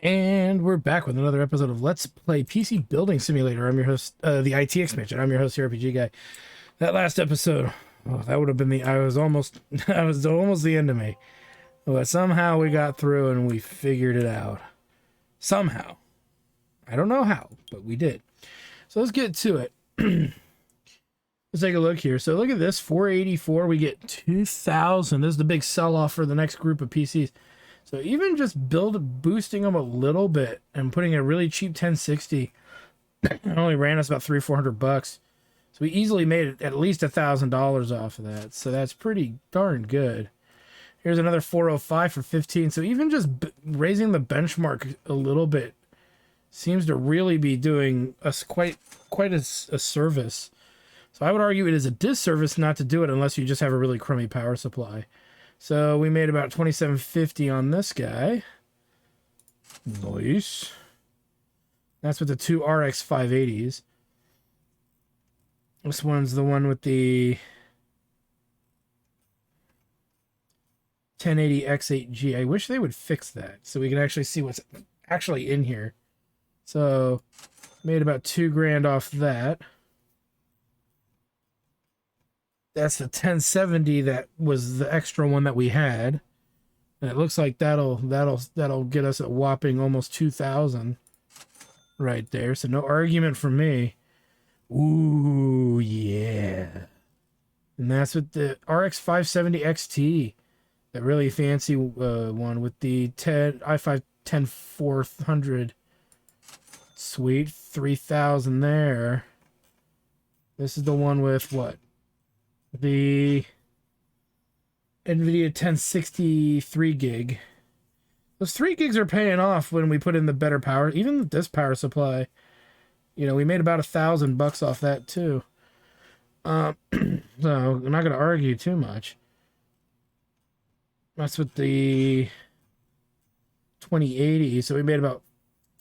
And we're back with another episode of Let's Play PC Building Simulator. I'm your host, the IT Expansion. I'm your host, the RPG Guy. That last episode, that would have been I was almost the end of me. But somehow we got through and we figured it out. Somehow. I don't know how, but we did. So let's get to it. Let's take a look here. So look at this, 484, we get 2,000. This is the big sell-off for the next group of PCs. So even just boosting them a little bit and putting a really cheap 1060, it only ran us about $300-400. So we easily made at least $1,000 off of that. So that's pretty darn good. Here's another 405 for 15. So even just raising the benchmark a little bit seems to really be doing us quite a service. So I would argue it is a disservice not to do it unless you just have a really crummy power supply. So we made about $2,750 on this guy. Nice. That's with the two RX 580s. This one's the one with the 1080 X8G. I wish they would fix that so we can actually see what's actually in here. So made about $2,000 off that. That's the 1070 that was the extra one that we had. And it looks like that'll get us a whopping almost 2,000 right there. So no argument from me. Ooh, yeah. And that's with the RX 570 XT. That really fancy one with the i5 10400. Sweet, 3,000 there. This is the one with what? The NVIDIA 1063 gig. Those 3 gigs are paying off when we put in the better power. Even this power supply, you know, we made about $1,000 off that too. So I'm not going to argue too much. That's with the 2080. So we made about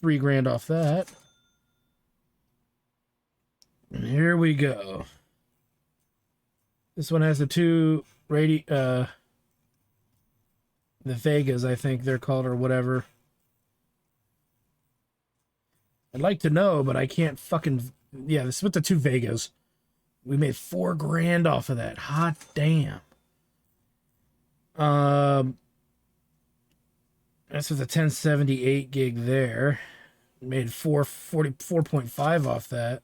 $3,000 off that. And here we go. This one has the two the Vegas, I think they're called, or whatever. I'd like to know, but I can't fucking... Yeah, this is with the two Vegas. We made $4,000 off of that. Hot damn. That's with the 1078 gig there. Made 4.5 off that.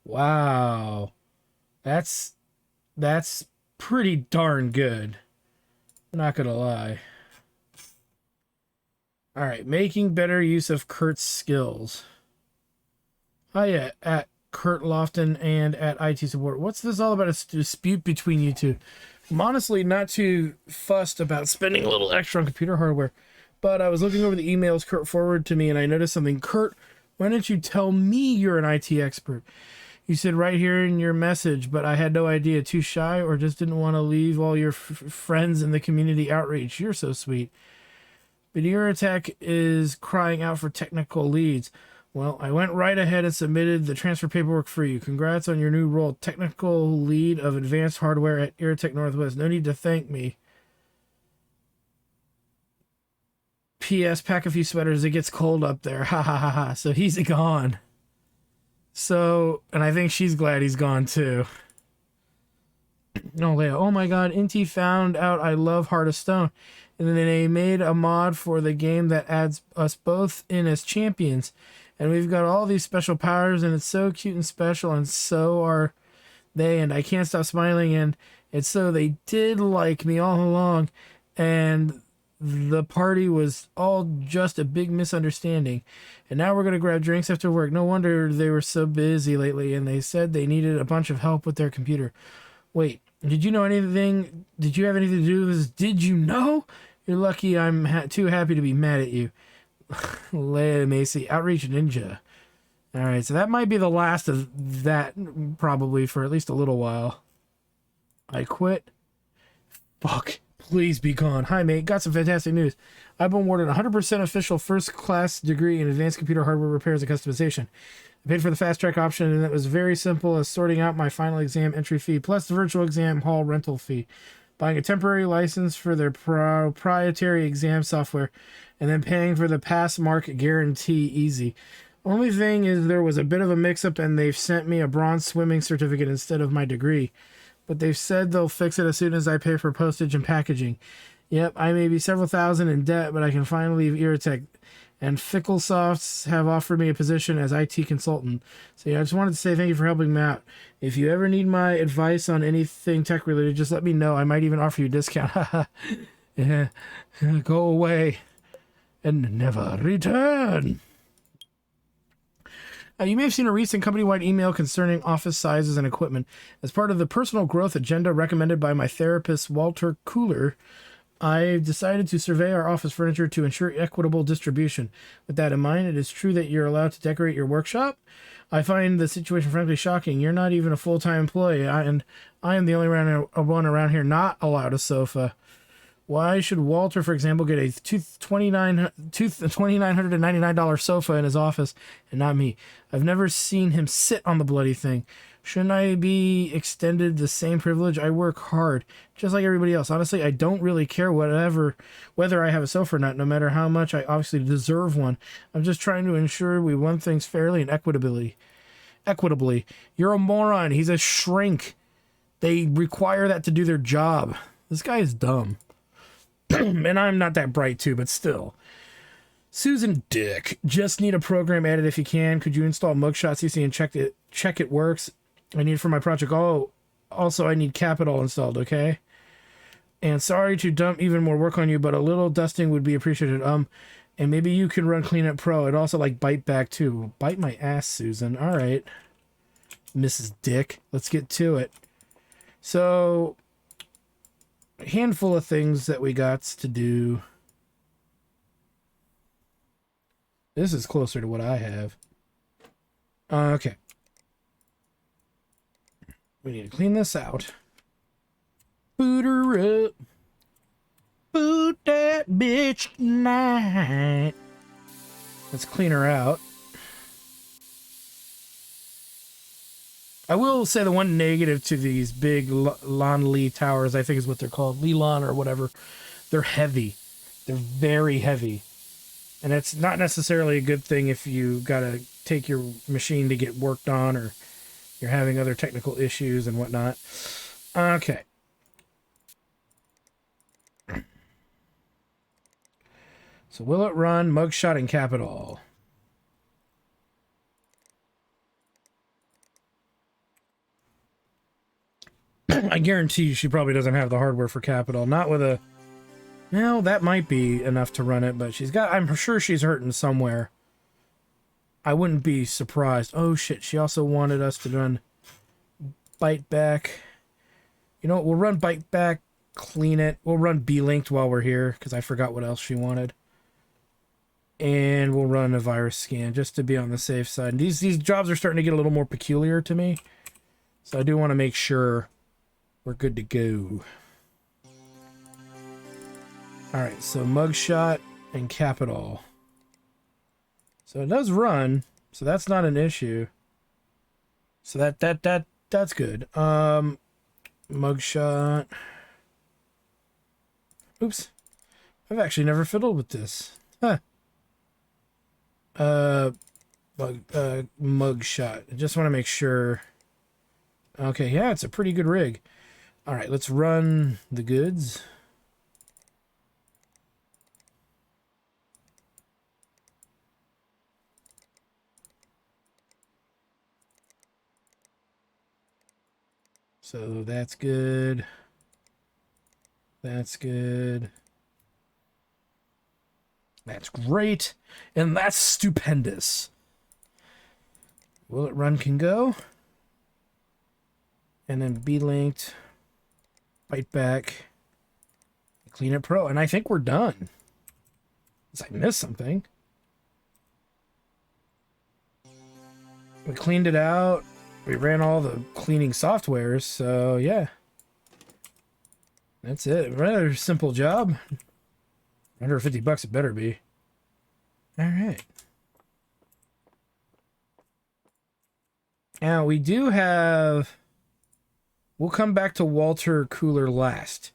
Wow. That's pretty darn good. I'm not gonna lie. Alright, making better use of Kurt's skills. Hi, at Kurt Lofton and at IT Support. What's this all about? A dispute between you two. I'm honestly not too fussed about spending a little extra on computer hardware, but I was looking over the emails Kurt forwarded to me and I noticed something. Kurt, why didn't you tell me you're an IT expert? You said right here in your message, but I had no idea. Too shy or just didn't want to leave all your friends in the community outreach? You're so sweet. Video Attack is crying out for technical leads. Well, I went right ahead and submitted the transfer paperwork for you. Congrats on your new role. Technical lead of advanced hardware at Aerotech Northwest. No need to thank me. P.S. Pack a few sweaters. It gets cold up there. Ha ha ha ha. So he's gone. So, and I think she's glad he's gone too. No, Leia. Oh my god, Inti found out I love Heart of Stone. And then they made a mod for the game that adds us both in as champions. And we've got all these special powers and it's so cute and special and so are they. And I can't stop smiling and it's so they did like me all along. And the party was all just a big misunderstanding. And now we're going to grab drinks after work. No wonder they were so busy lately. And they said they needed a bunch of help with their computer. Wait, did you know anything? Did you have anything to do with this? Did you know? You're lucky I'm too happy to be mad at you. Leia Macy, Outreach Ninja. Alright, so that might be the last of that, probably, for at least a little while. I quit. Fuck. Please be gone. Hi, mate. Got some fantastic news. I've been awarded 100% official first-class degree in advanced computer hardware repairs and customization. I paid for the fast track option, and it was very simple as sorting out my final exam entry fee, plus the virtual exam hall rental fee. buying a temporary license for their proprietary exam software, and then paying for the pass mark guarantee easy. Only thing is there was a bit of a mix-up and they've sent me a bronze swimming certificate instead of my degree. But they've said they'll fix it as soon as I pay for postage and packaging. Yep, I may be several thousand in debt, but I can finally leave Irritech. And Ficklesofts have offered me a position as IT consultant. So yeah, I just wanted to say thank you for helping me out. If you ever need my advice on anything tech related, just let me know. I might even offer you a discount. Yeah, go away and never return. You may have seen a recent company-wide email concerning office sizes and equipment. As part of the personal growth agenda recommended by my therapist, Walter Cooler, I decided to survey our office furniture to ensure equitable distribution. With that in mind, it is true that you're allowed to decorate your workshop. I find the situation frankly shocking. You're not even a full-time employee, and I am the only one around here not allowed a sofa. Why should Walter, for example, get a $2,999 sofa in his office and not me? I've never seen him sit on the bloody thing. Shouldn't I be extended the same privilege? I work hard, just like everybody else. Honestly, I don't really care whether I have a sofa or not, no matter how much I obviously deserve one. I'm just trying to ensure we run things fairly and equitably. You're a moron. He's a shrink. They require that to do their job. This guy is dumb. And I'm not that bright too, but still. Susan Dick, just need a program added if you can. Could you install Mugshot CC and check it works? I need it for my project. Oh, also I need Capital installed, okay? And sorry to dump even more work on you, but a little dusting would be appreciated. And maybe you can run Cleanup Pro. I'd also like Bite Back too. Bite my ass, Susan. All right, Mrs. Dick. Let's get to it. So, a handful of things that we got to do. This is closer to what I have. Okay. We need to clean this out. Boot her up. Boot that bitch tonight. Let's clean her out. I will say the one negative to these big Lon Lee towers, I think is what they're called, Lelon or whatever, they're heavy. They're very heavy. And it's not necessarily a good thing if you got to take your machine to get worked on or you're having other technical issues and whatnot. Okay. So will it run Mugshot and Capital? I guarantee you she probably doesn't have the hardware for Capital. Not with a... Well, that might be enough to run it, but she's got... I'm sure she's hurting somewhere. I wouldn't be surprised. Oh, shit. She also wanted us to run Bite Back. You know what? We'll run Bite Back, clean it. We'll run B-Linked while we're here, because I forgot what else she wanted. And we'll run a virus scan, just to be on the safe side. And these jobs are starting to get a little more peculiar to me. So I do want to make sure we're good to go. Alright, so Mugshot and Capital. So it does run, so that's not an issue. So that's good. Mugshot. Oops. I've actually never fiddled with this. Huh. Mugshot. I just want to make sure. Okay, yeah, it's a pretty good rig. Alright, let's run the goods. So that's good. That's good. That's great. And that's stupendous. Will it run can go? And then B-Linked. Bite Back. Clean It Pro. And I think we're done. Unless I missed something. We cleaned it out. We ran all the cleaning softwares, so yeah. That's it. Rather simple job. $150 it better be. Alright. Now we do have... We'll come back to Walter Cooler last.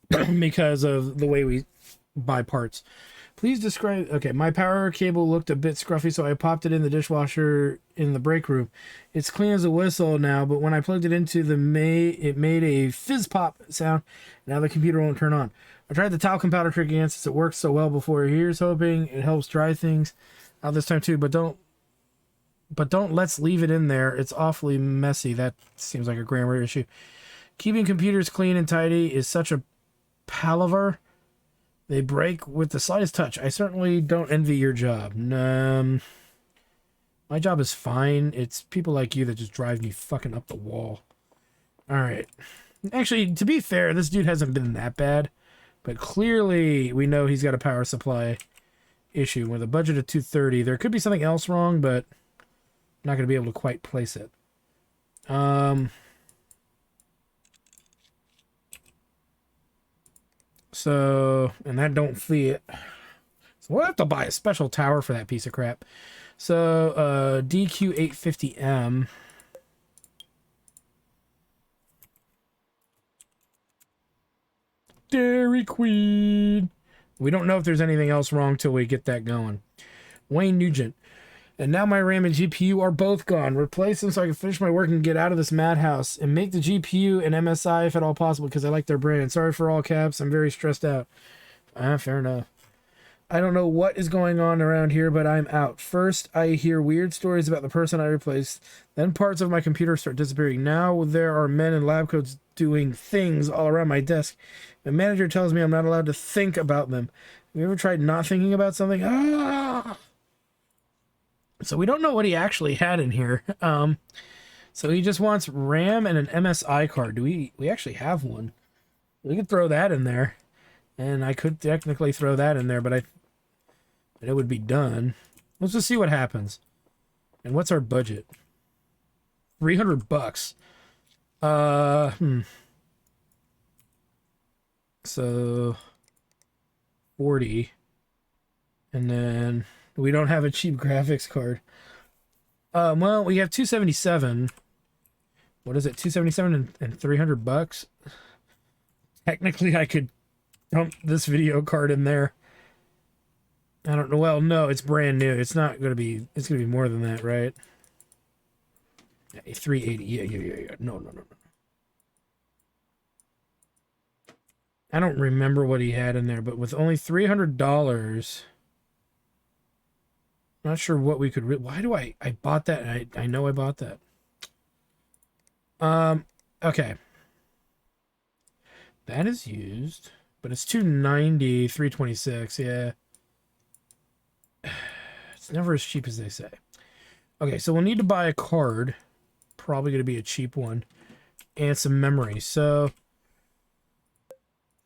because of the way we buy parts. Please describe. Okay, my power cable looked a bit scruffy, so I popped it in the dishwasher in the break room. It's clean as a whistle now, but when I plugged it into it made a fizz pop sound. Now the computer won't turn on. I tried the talcum powder trick again since it worked so well before. Here's hoping it helps dry things out this time too. But don't let's leave it in there. It's awfully messy. That seems like a grammar issue. Keeping computers clean and tidy is such a palaver. They break with the slightest touch. I certainly don't envy your job. My job is fine. It's people like you that just drive me fucking up the wall. Alright. Actually, to be fair, this dude hasn't been that bad. But clearly, we know he's got a power supply issue. With a budget of $230, there could be something else wrong, but I'm not going to be able to quite place it. So, and that don't fit. So we'll have to buy a special tower for that piece of crap. So, DQ850M. Dairy Queen. We don't know if there's anything else wrong till we get that going. Wayne Nugent. And now my RAM and GPU are both gone. Replace them so I can finish my work and get out of this madhouse. And make the GPU an MSI if at all possible, because I like their brand. Sorry for all caps. I'm very stressed out. Fair enough. I don't know what is going on around here, but I'm out. First, I hear weird stories about the person I replaced. Then parts of my computer start disappearing. Now there are men in lab coats doing things all around my desk. My manager tells me I'm not allowed to think about them. Have you ever tried not thinking about something? So we don't know what he actually had in here. So he just wants RAM and an MSI card. Do we actually have one? We could throw that in there. And I could technically throw that in there, but it would be done. Let's just see what happens. And what's our budget? $300. So 40. And then we don't have a cheap graphics card. Well, we have 277. What is it? 277 and $300. Technically, I could dump this video card in there. I don't know. Well, no, it's brand new. It's not gonna be. It's gonna be more than that, right? Yeah, 380. Yeah. No. I don't remember what he had in there, but with only $300, not sure what we could. Why do I bought that? And I know I bought that. Okay. That is used, but it's 290, 326. Yeah. It's never as cheap as they say. Okay, so we'll need to buy a card. Probably going to be a cheap one. And some memory. So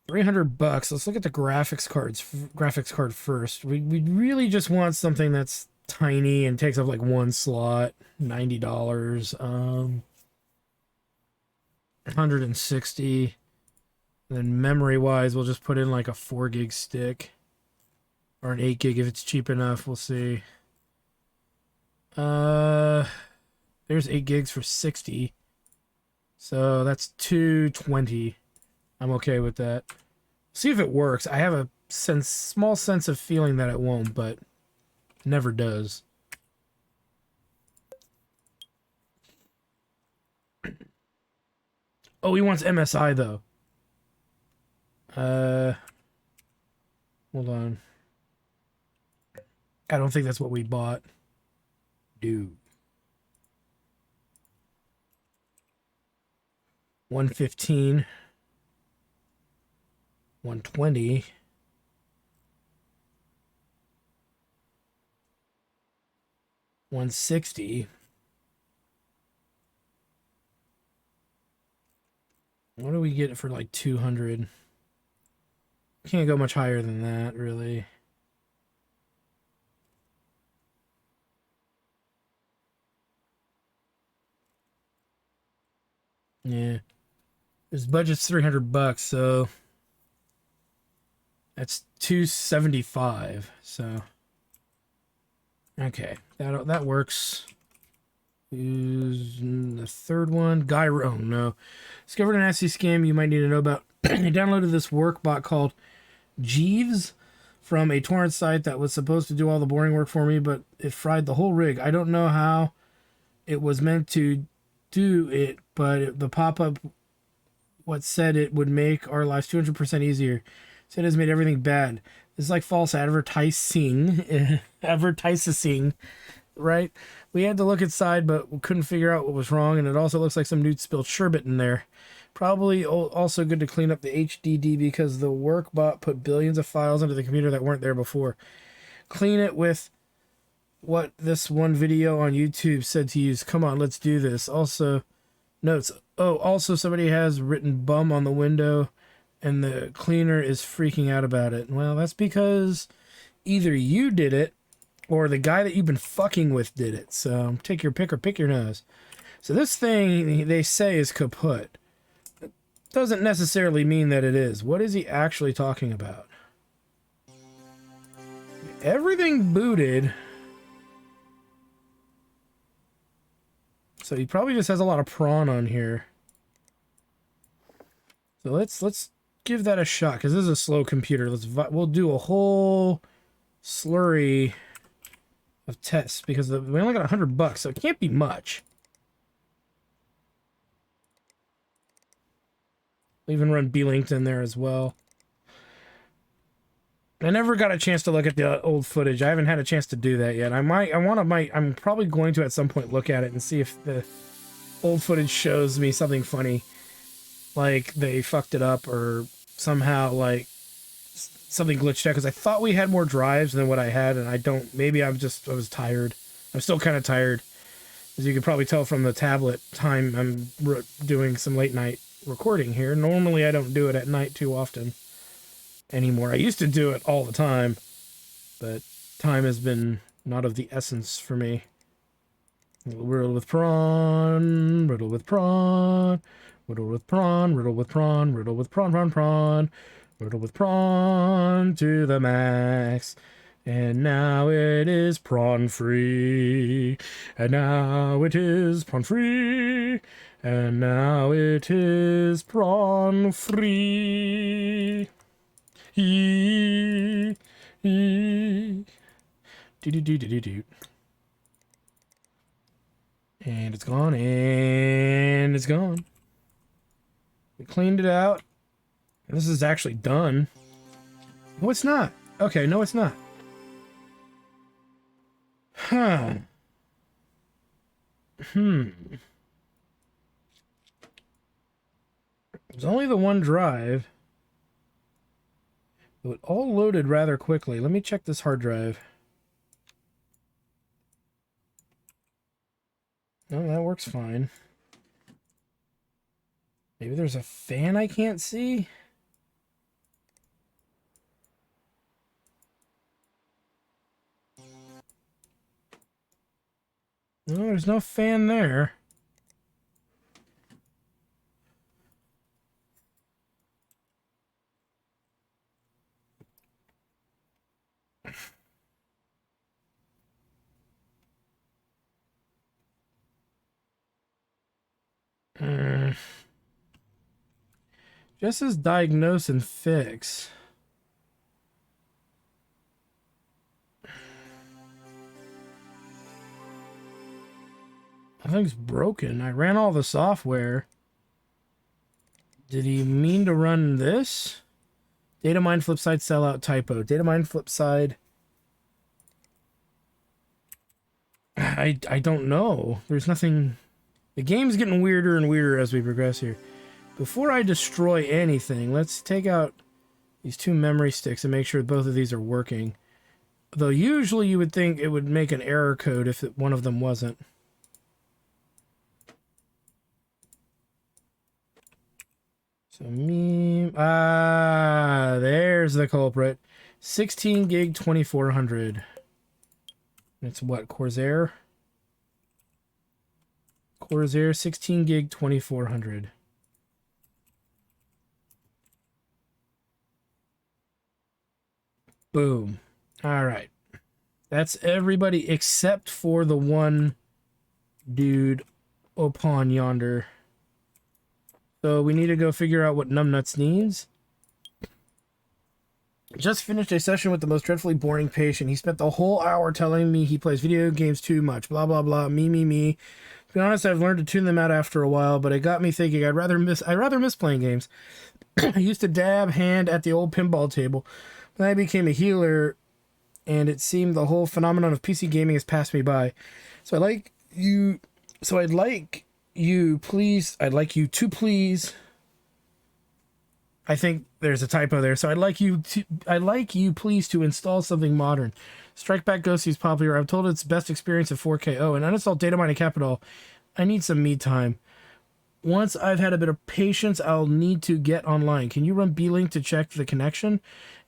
$300. Let's look at the graphics card first. We really just want something that's tiny and takes up like one slot. $90. 160. And then memory wise, we'll just put in like a 4 gig stick. Or an 8 gig if it's cheap enough. We'll see. There's 8 gigs for 60. So that's 220. I'm okay with that. See if it works. I have a small sense of feeling that it won't, but it never does. Oh, he wants MSI though. Hold on. I don't think that's what we bought. Dude. 115. 120. $160. What do we get for like 200? Can't go much higher than that, really. Yeah. His budget's $300, so that's 275. So okay, that works. Who's the third one? Guy Rowe. No. Discovered an nasty scam you might need to know about. I downloaded this work bot called Jeeves from a torrent site that was supposed to do all the boring work for me, but it fried the whole rig. I don't know how it was meant to do it, but the pop-up what said it would make our lives 200% easier. Said it has made everything bad. This is like false advertising. Advertising, right? We had to look inside, but we couldn't figure out what was wrong, and it also looks like some dude spilled sherbet in there. Probably also good to clean up the HDD because the workbot put billions of files into the computer that weren't there before. Clean it with what this one video on YouTube said to use. Come on, let's do this. Also, notes. Oh, also somebody has written bum on the window and the cleaner is freaking out about it. Well, that's because either you did it or the guy that you've been fucking with did it. So take your pick or pick your nose. So this thing they say is kaput. It doesn't necessarily mean that it is. What is he actually talking about? Everything booted. So he probably just has a lot of prawn on here. So let's give that a shot because this is a slow computer. We'll do a whole slurry of tests because we only got $100, so it can't be much. We'll even run B-Linked in there as well. I never got a chance to look at the old footage. I haven't had a chance to do that yet. I'm probably going to at some point look at it and see if the old footage shows me something funny. Like they fucked it up or somehow like something glitched out because I thought we had more drives than what I had and I don't. Maybe I was tired. I'm still kind of tired. As you can probably tell from the tablet time, I'm doing some late night recording here. Normally I don't do it at night too often anymore. I used to do it all the time, but time has been not of the essence for me. Riddle with prawn, riddle with prawn, riddle with prawn, riddle with prawn, riddle with prawn, riddle with prawn to the max. And now it is prawn free. And now it is prawn free. And now it is prawn free. Do do do do do do. And it's gone, and it's gone. We cleaned it out. And this is actually done. No, it's not. Okay, no, it's not. Huh. There's only the one drive. It all loaded rather quickly. Let me check this hard drive. No, that works fine. Maybe there's a fan I can't see? No, there's no fan there. Just says diagnose and fix. Nothing's broken. I ran all the software. Did he mean to run this? Data mine flipside sellout typo. Data mine flipside. I don't know. There's nothing. The game's getting weirder and weirder as we progress here. Before I destroy anything, let's take out these two memory sticks and make sure both of these are working. Though usually you would think it would make an error code if one of them wasn't. So there's the culprit. 16 gig 2400. It's what, Corsair? Corsair 16 gig 2400. Boom. All right. That's everybody except for the one dude upon yonder. So we need to go figure out what Numbnuts needs. Just finished a session with the most dreadfully boring patient. He spent the whole hour telling me he plays video games too much. Blah, blah, blah. Me. To be honest, I've learned to tune them out after a while, but it got me thinking I'd rather miss playing games. I used to dab hand at the old pinball table. Then I became a healer, and it seemed the whole phenomenon of PC gaming has passed me by. I'd like you to please. I think there's a typo there. So I'd like you please to install something modern. Strike Back Go seems popular. I'm told it's best experience at 4K. Oh, and uninstall Data Mining Capital. I need some me time. Once I've had a bit of patience, I'll need to get online. Can you run B-Link to check the connection?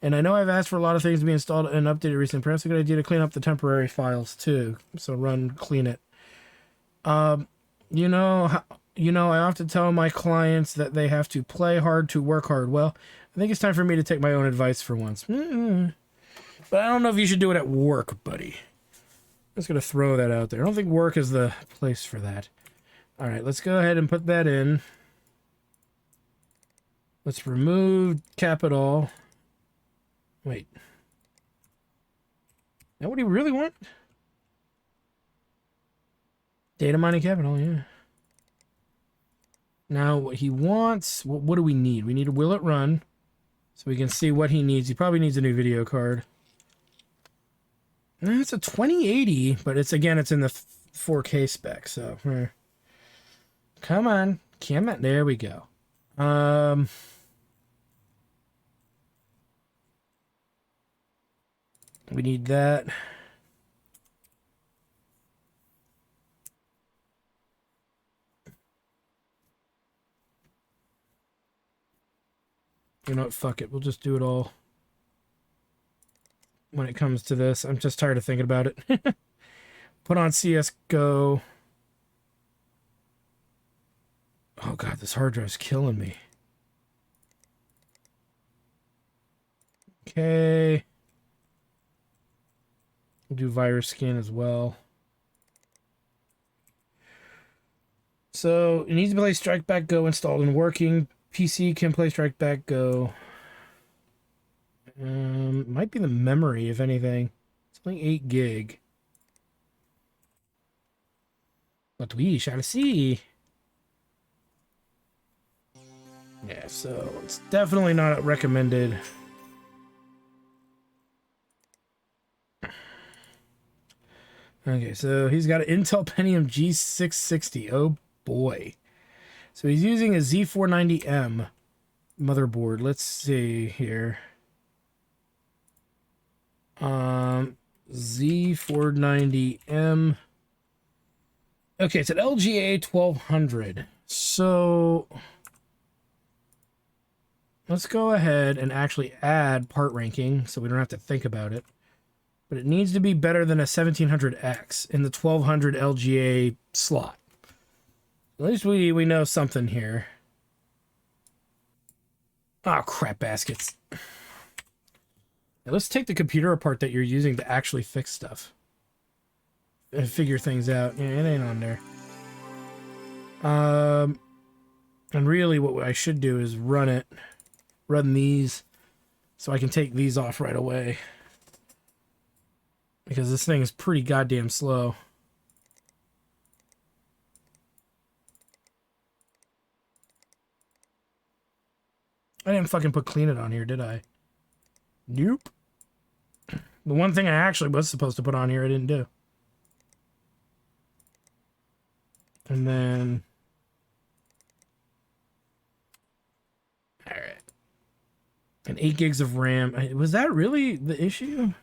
And I know I've asked for a lot of things to be installed and updated recently. Perhaps a good idea to clean up the temporary files too. So run clean it. I often tell my clients that they have to play hard to work hard. Well, I think it's time for me to take my own advice for once. But I don't know if you should do it at work, buddy. I'm just going to throw that out there. I don't think work is the place for that. All right, let's go ahead and put that in. Let's remove capital. Wait. Is that what he really want? Data mining capital, yeah. Now, what he wants... What do we need? We need to will it run. So we can see what he needs. He probably needs a new video card. It's a 2080, but it's in the 4K spec, so... Come on. There we go. We need that. You know what? Fuck it. We'll just do it all when it comes to this. I'm just tired of thinking about it. Put on CSGO. Oh god, this hard drive's killing me. Okay. We'll do virus scan as well. So, it needs to play Strike Back Go installed and working. PC can play Strike Back Go. Might be the memory, if anything. It's only 8 gig. But we shall see. Yeah, so it's definitely not recommended. Okay, so he's got an Intel Pentium G660. Oh boy. So he's using a Z490M motherboard. Let's see here. Z490M. Okay, it's an LGA 1200. So let's go ahead and actually add part ranking so we don't have to think about it. But it needs to be better than a 1700X in the 1200 LGA slot. At least we know something here. Oh, crap baskets. Now let's take the computer apart that you're using to actually fix stuff. And figure things out. Yeah, it ain't on there. And really what I should do is run these so I can take these off right away. Because this thing is pretty goddamn slow. I didn't fucking put clean it on here, did I? Nope. The one thing I actually was supposed to put on here I didn't do. And then... Alright. And 8 gigs of RAM. Was that really the issue?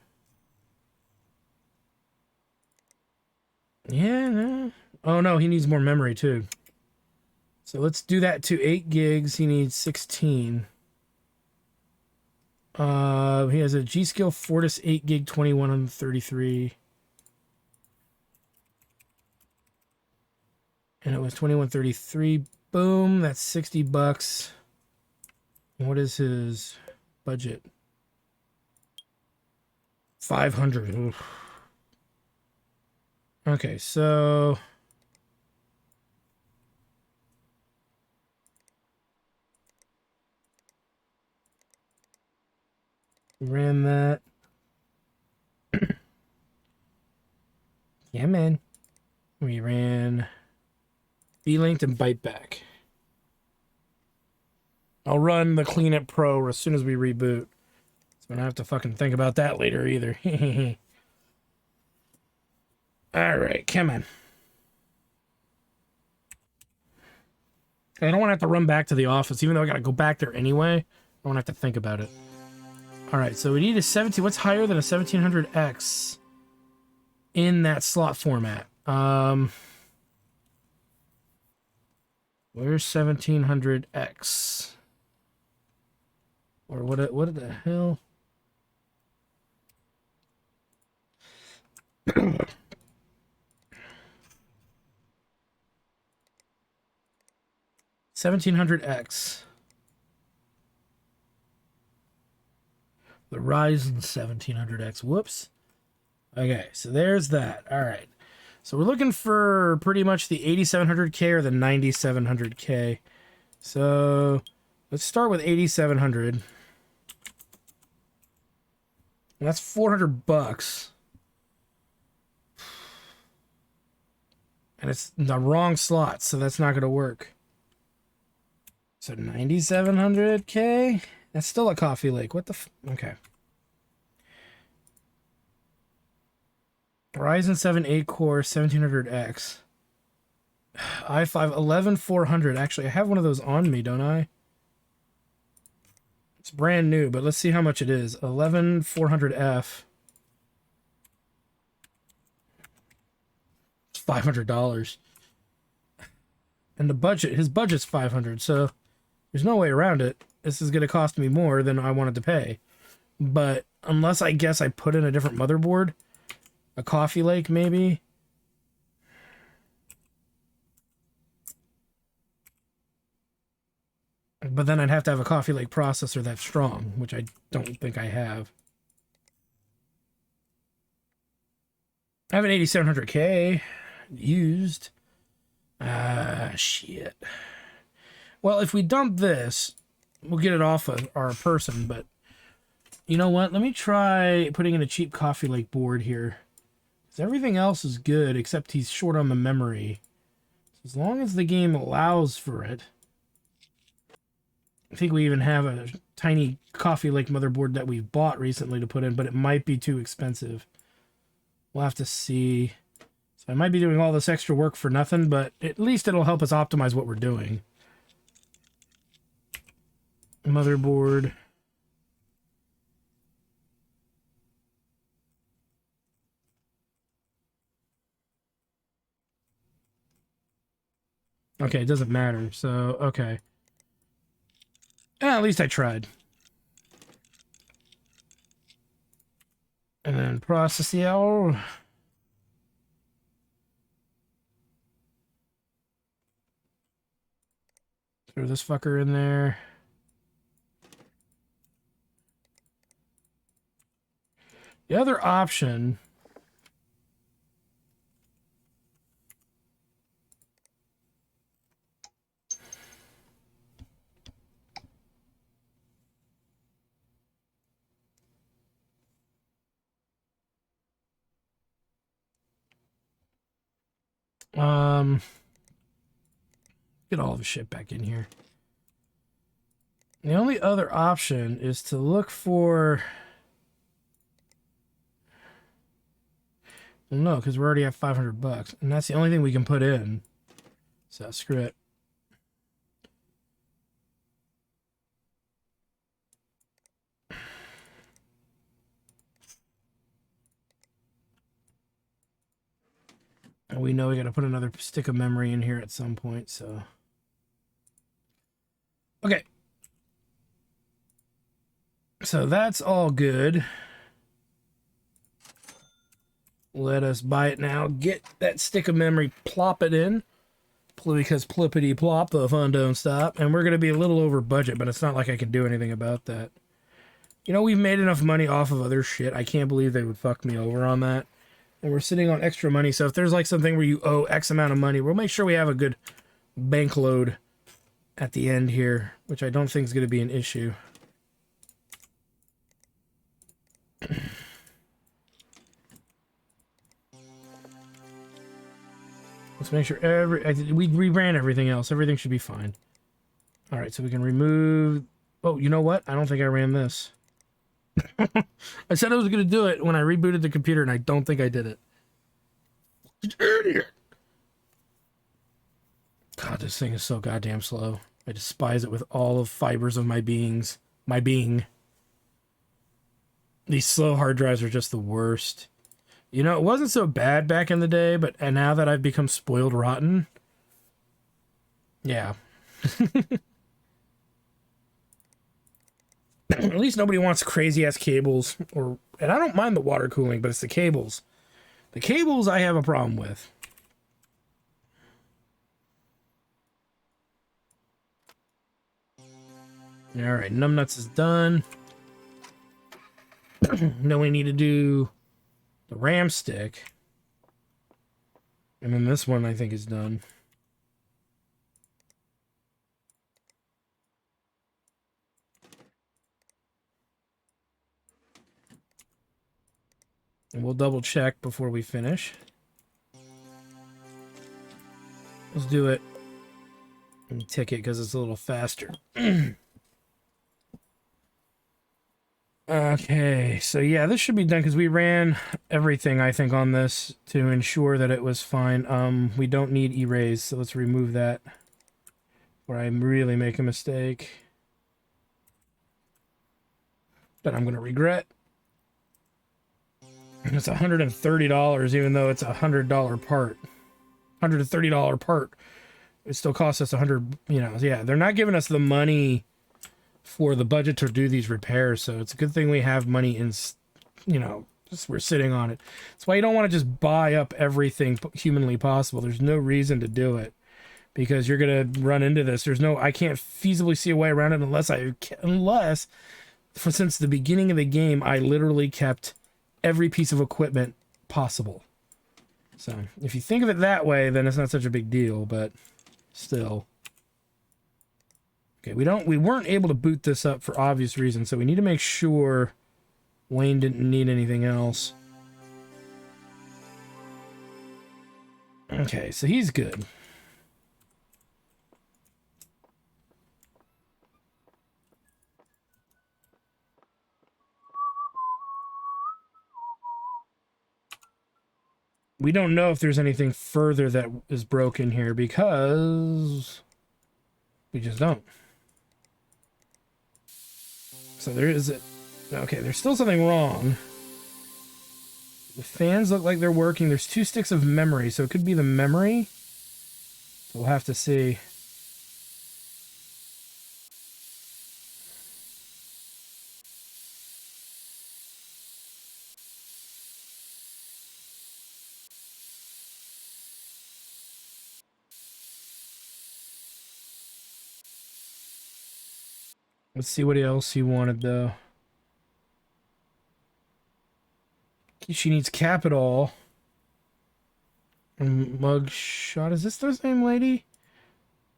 Yeah, no. Oh no, he needs more memory too. So let's do that to 8 gigs. He needs 16. He has a G-Skill Fortis 8 gig 2133. And it was 2133. Boom, that's $60. What is his budget? 500. Oof. Okay, so We ran that. Yeah, man. We ran V-linked and bite back. I'll run the Clean It Pro as soon as we reboot. So I don't have to fucking think about that later either. Alright, come on. I don't want to have to run back to the office, even though I gotta go back there anyway. I don't have to think about it. Alright, so we need a 17. What's higher than a 1700X in that slot format? Where's 1700X? Or what the hell? $1,700X. The Ryzen 1700X. Whoops. Okay, so there's that. All right. So we're looking for pretty much the 8700K or the 9700K. So let's start with 8700. And that's $400. And it's the wrong slot, so that's not going to work. So 9700K? That's still a Coffee Lake. What the okay. Ryzen 7 8-core 1700X. i5 11400. Actually, I have one of those on me, don't I? It's brand new, but let's see how much it is. 11400F. It's $500. And the budget, his budget's 500, so there's no way around it. This is going to cost me more than I wanted to pay. But unless I guess I put in a different motherboard, a Coffee Lake maybe. But then I'd have to have a Coffee Lake processor that's strong, which I don't think I have. I have an 8700K used. Shit. Well, if we dump this, we'll get it off of our person, but you know what? Let me try putting in a cheap Coffee Lake board here. Because everything else is good, except he's short on the memory. So as long as the game allows for it. I think we even have a tiny Coffee Lake motherboard that we've bought recently to put in, but it might be too expensive. We'll have to see. So I might be doing all this extra work for nothing, but at least it'll help us optimize what we're doing. Motherboard. Okay, it doesn't matter. So, okay. At least I tried. And then processor. Throw this fucker in there. The other option get all the shit back in here. The only other option is to look for... Well, no, because we already have $500, and that's the only thing we can put in. So screw it. And we know we got to put another stick of memory in here at some point, so... Okay. So that's all good. Let us buy it now. Get that stick of memory, plop it in. Because plippity plop, the fun don't stop. And we're going to be a little over budget, but it's not like I can do anything about that. You know, we've made enough money off of other shit. I can't believe they would fuck me over on that. And we're sitting on extra money, so if there's like something where you owe X amount of money, we'll make sure we have a good bank load at the end here, which I don't think is going to be an issue. Let's make sure we ran everything else. Everything should be fine. All right, so we can remove... Oh, you know what? I don't think I ran this. I said I was going to do it when I rebooted the computer, and I don't think I did it. Idiot! God, this thing is so goddamn slow. I despise it with all the fibers of my being. These slow hard drives are just the worst. You know, it wasn't so bad back in the day, and now that I've become spoiled rotten... Yeah. At least nobody wants crazy-ass cables, and I don't mind the water cooling, but it's the cables. The cables I have a problem with. Alright, numbnuts is done. Then we need to do the RAM stick. And then this one I think is done. And we'll double check before we finish. Let's do it. Let me tick it because it's a little faster. Okay, so yeah, this should be done because we ran everything, I think, on this to ensure that it was fine. We don't need erase, so let's remove that where I really make a mistake that I'm going to regret. It's $130, even though it's a $100 part. $130 part. It still costs us $100, you know, yeah, they're not giving us the money for the budget to do these repairs, so it's a good thing we have money in, you know, just we're sitting on it. That's why you don't want to just buy up everything humanly possible. There's no reason to do it because you're gonna run into this. I can't feasibly see a way around it unless since the beginning of the game I literally kept every piece of equipment possible. So if you think of it that way, then it's not such a big deal, but still. Okay, we weren't able to boot this up for obvious reasons, so we need to make sure Wayne didn't need anything else. Okay, so he's good. We don't know if there's anything further that is broken here because we just don't. So there is it. Okay, there's still something wrong. The fans look like they're working. There's 2 sticks of memory, so it could be the memory. We'll have to see. Let's see what else he wanted, though. She needs capital. Mug shot. Is this the same lady?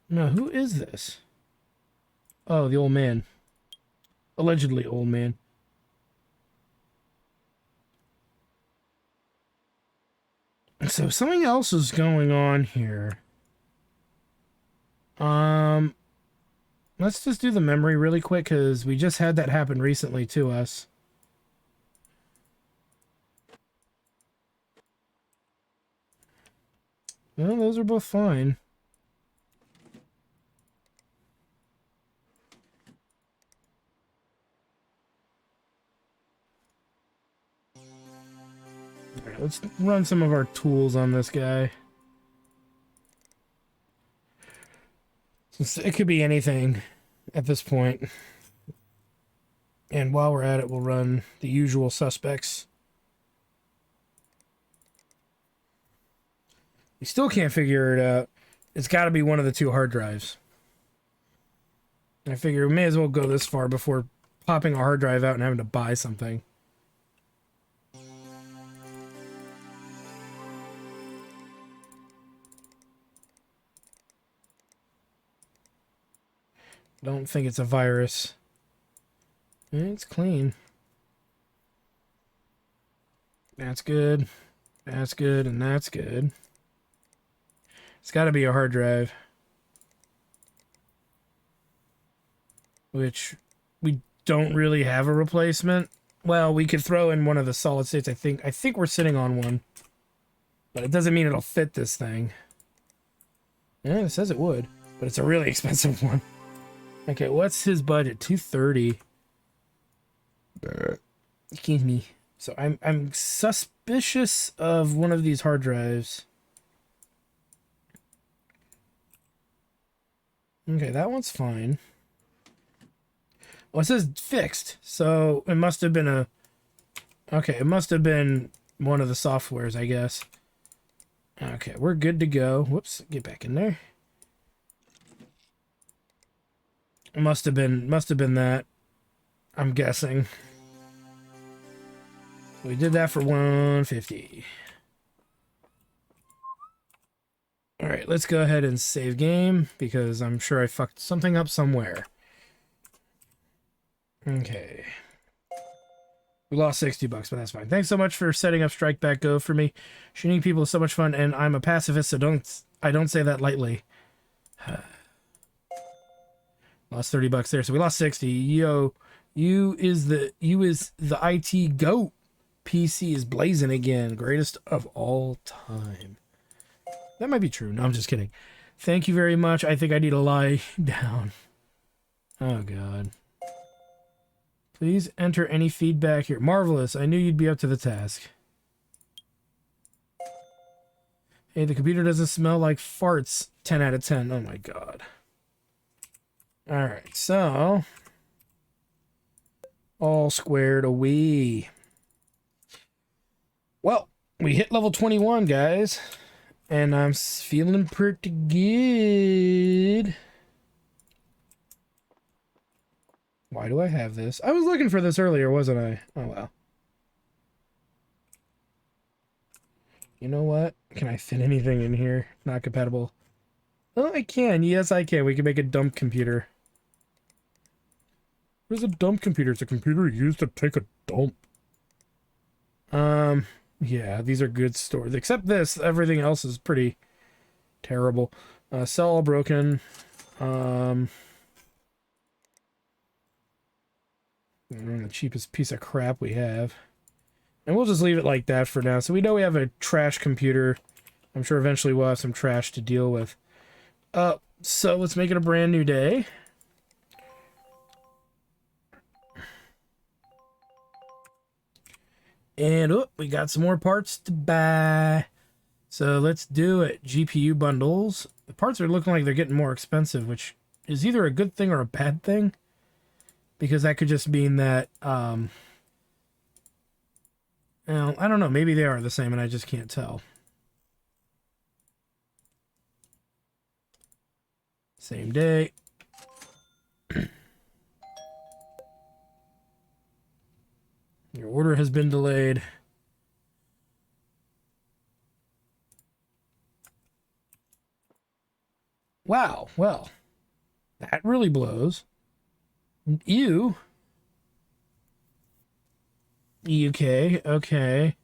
No, who is this? Oh, the old man. Allegedly old man. So something else is going on here. Let's just do the memory really quick because we just had that happen recently to us. Well, those are both fine. Alright, let's run some of our tools on this guy. It could be anything at this point. And while we're at it, we'll run the usual suspects. We still can't figure it out. It's got to be one of the 2 hard drives. I figure we may as well go this far before popping a hard drive out and having to buy something. Don't think it's a virus. It's clean. That's good. That's good, and that's good. It's got to be a hard drive. Which we don't really have a replacement. Well, we could throw in one of the solid states, I think. I think we're sitting on one. But it doesn't mean it'll fit this thing. Yeah, it says it would. But it's a really expensive one. Okay, what's his budget? $230. Excuse me. So I'm suspicious of one of these hard drives. Okay, that one's fine. Well, it says fixed, so it must have been a... Okay, it must have been one of the softwares, I guess. Okay, we're good to go. Whoops, get back in there. It must have been that, I'm guessing. We did that for $150. Alright, let's go ahead and save game, because I'm sure I fucked something up somewhere. Okay. We lost $60, but that's fine. Thanks so much for setting up Strike Back Go for me. Shooting people is so much fun, and I'm a pacifist, so I don't say that lightly. Lost $30 there, so we lost 60. Yo, you is the IT GOAT. PC is blazing again. Greatest of all time. That might be true. No, I'm just kidding. Thank you very much. I think I need to lie down. Oh, God. Please enter any feedback here. Marvelous. I knew you'd be up to the task. Hey, the computer doesn't smell like farts. 10 out of 10. Oh, my God. Alright, so... all squared away. Well, we hit level 21, guys. And I'm feeling pretty good. Why do I have this? I was looking for this earlier, wasn't I? Oh, well. You know what? Can I fit anything in here? Not compatible. Oh, I can. Yes, I can. We can make a dump computer. What is a dump computer? It's a computer used to take a dump. Yeah, these are good stores. Except this, everything else is pretty terrible. Cell all broken. The cheapest piece of crap we have. And we'll just leave it like that for now. So we know we have a trash computer. I'm sure eventually we'll have some trash to deal with. So let's make it a brand new day. And oh, we got some more parts to buy. So let's do it. GPU bundles. The parts are looking like they're getting more expensive, which is either a good thing or a bad thing. Because that could just mean that, well, I don't know. Maybe they are the same and I just can't tell. Same day. Your order has been delayed. Wow, well, that really blows. You. Okay, okay.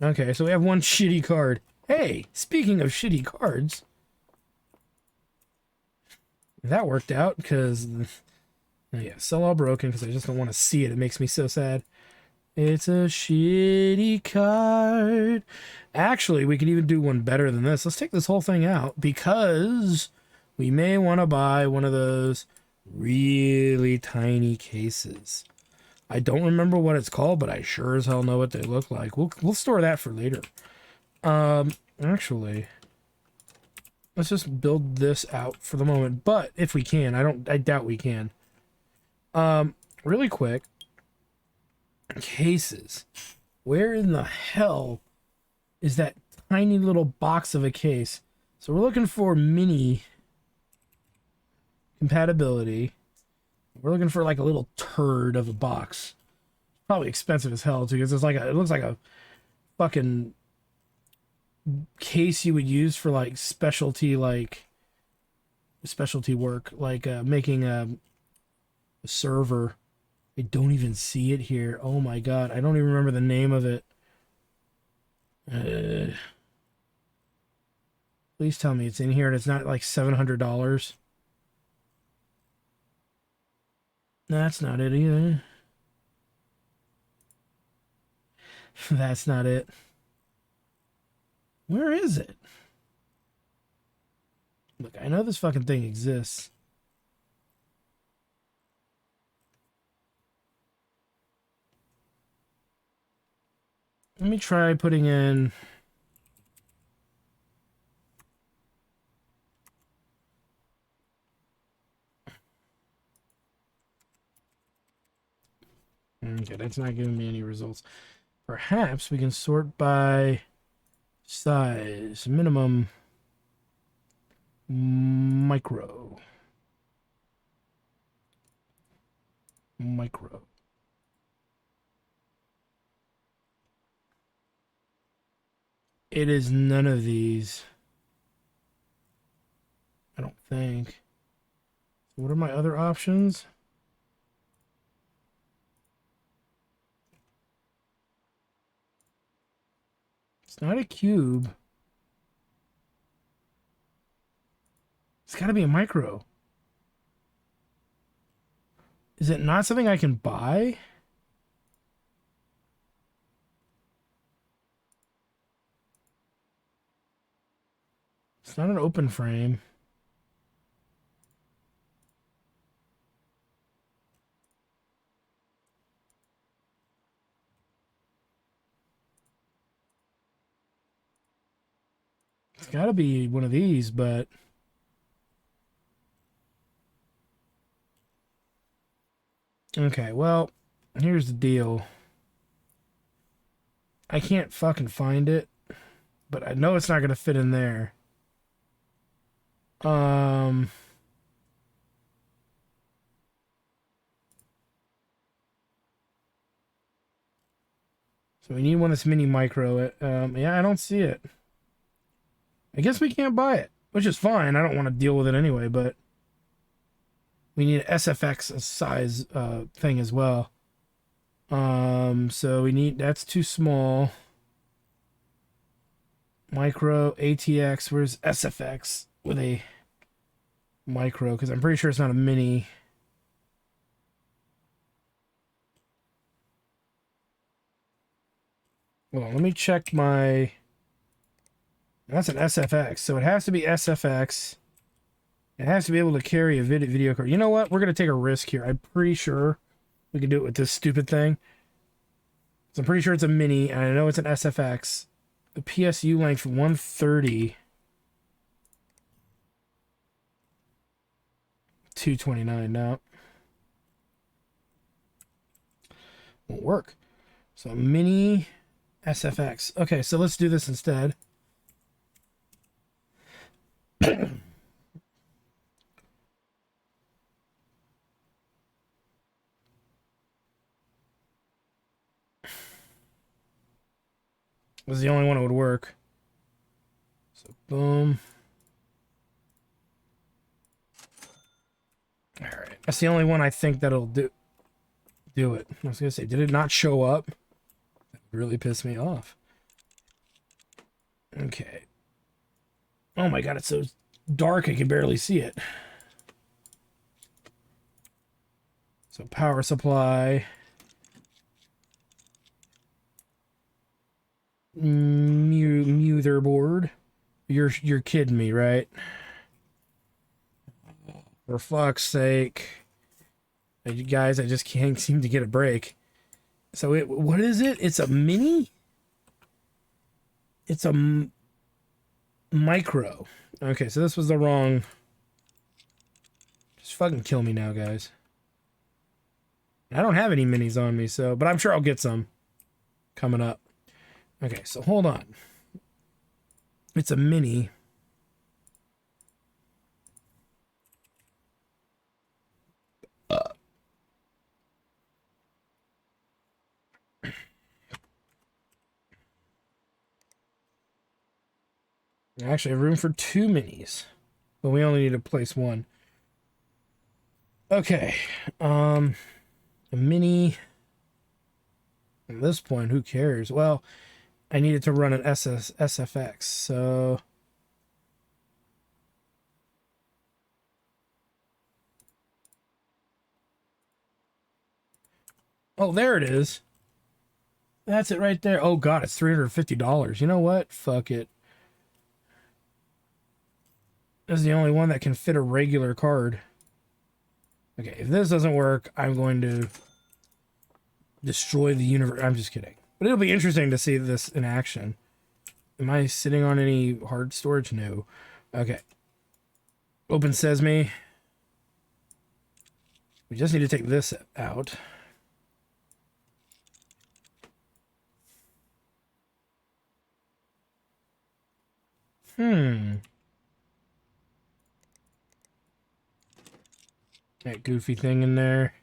Okay, so we have one shitty card. Hey, speaking of shitty cards, that worked out because, yeah, sell all broken because I just don't want to see it. It makes me so sad. It's a shitty card. Actually, we could even do one better than this. Let's take this whole thing out because we may want to buy one of those really tiny cases. I don't remember what it's called, but I sure as hell know what they look like. We'll store that for later. Actually, let's just build this out for the moment. But if we can, I doubt we can. Really quick. Cases. Where in the hell is that tiny little box of a case? So we're looking for mini compatibility. We're looking for like a little turd of a box. Probably expensive as hell too, because it's like it looks like a fucking case you would use for like specialty work, like making a server. I don't even see it here. Oh my god, I don't even remember the name of it. Please tell me it's in here and it's not like $700. No, that's not it either. That's not it. Where is it? Look, I know this fucking thing exists. Let me try putting in... Okay, that's not giving me any results. Perhaps we can sort by size. Minimum. Micro. Micro. It is none of these. I don't think. What are my other options? It's not a cube. It's got to be a micro. Is it not something I can buy? It's not an open frame. It's got to be one of these, but... Okay, well, here's the deal. I can't fucking find it, but I know it's not going to fit in there. So we need one that's mini micro. Yeah, I don't see it. I guess we can't buy it, which is fine. I don't want to deal with it anyway, but we need an SFX size thing as well. So we need, that's too small. Micro, ATX, where's SFX with a micro? Because I'm pretty sure it's not a mini. Well, let me check my... That's an SFX, so it has to be SFX. It has to be able to carry a video card. You know what? We're going to take a risk here. I'm pretty sure we can do it with this stupid thing. So I'm pretty sure it's a mini, and I know it's an SFX. The PSU length 130. 229 now. Won't work. So mini SFX. Okay, so let's do this instead. Was the only one that would work. So boom. All right, that's the only one I think that'll do it. I was gonna say, did it not show up? That really pissed me off. Okay. Oh my god, it's so dark I can barely see it. So power supply. Motherboard. You're kidding me, right? For fuck's sake. You guys, I just can't seem to get a break. So what is it? It's a mini? It's a micro. Okay, so this was the wrong... Just fucking kill me now, guys. I don't have any minis on me, so... But I'm sure I'll get some coming up. Okay, so hold on. It's a mini. I actually have room for 2 minis, but we only need to place one. Okay, a mini. At this point, who cares? Well, I needed to run an SFX, so Oh, there it is. That's it right there. Oh god, it's $350. You know what? Fuck it. This is the only one that can fit a regular card. Okay, if this doesn't work, I'm going to destroy the universe. I'm just kidding. But it'll be interesting to see this in action. Am I sitting on any hard storage? No. Okay. Open Sesame. We just need to take this out. That goofy thing in there.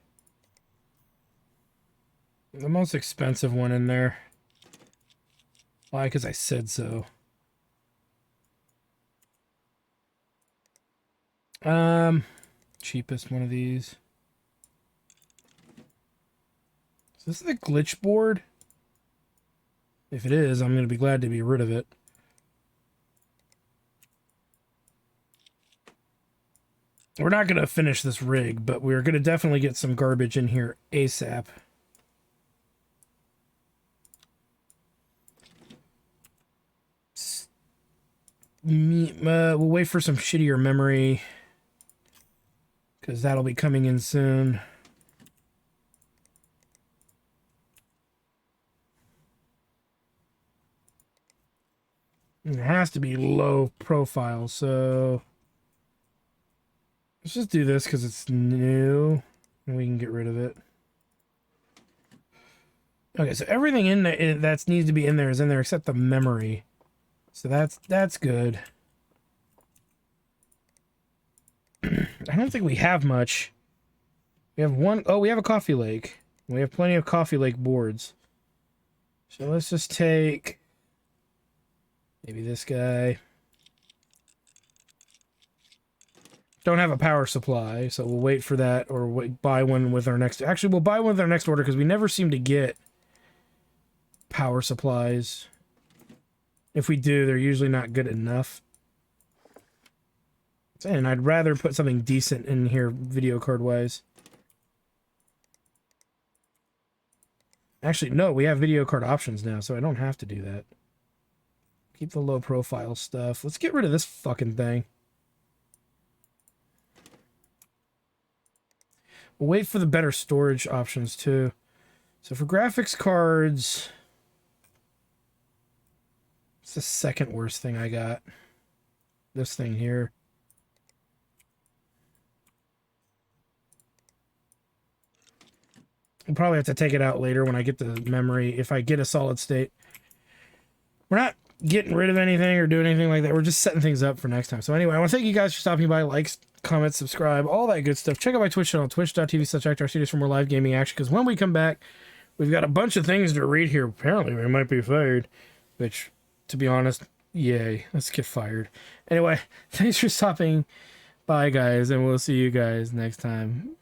The most expensive one in there. Why? Because I said so. Cheapest one of these. Is this the glitch board? If it is, I'm going to be glad to be rid of it. We're not going to finish this rig, but we're going to definitely get some garbage in here ASAP. We'll wait for some shittier memory, because that'll be coming in soon. It has to be low profile, so let's just do this because it's new and we can get rid of it. Okay, so everything in there that needs to be in there is in there except the memory. So that's good. I don't think we have much. We have one. Oh, we have a coffee lake. We have plenty of coffee lake boards. So let's just take maybe this guy. Don't have a power supply, so we'll wait for that, or buy one with our next. Actually, we'll buy one with our next order because we never seem to get power supplies. If we do, they're usually not good enough. And I'd rather put something decent in here video card wise. Actually, no, we have video card options now, so I don't have to do that. Keep the low profile stuff. Let's get rid of this fucking thing. We'll wait for the better storage options too. So for graphics cards, it's the second worst thing I got. This thing here. We'll probably have to take it out later when I get the memory, if I get a solid state. We're not getting rid of anything or doing anything like that. We're just setting things up for next time. So anyway, I want to thank you guys for stopping by. Like, comment, subscribe, all that good stuff. Check out my Twitch channel, twitch.tv/ActarStudios for more live gaming action, because when we come back, we've got a bunch of things to read here. Apparently, we might be fired, which, to be honest, yay. Let's get fired. Anyway, thanks for stopping by, guys, and we'll see you guys next time.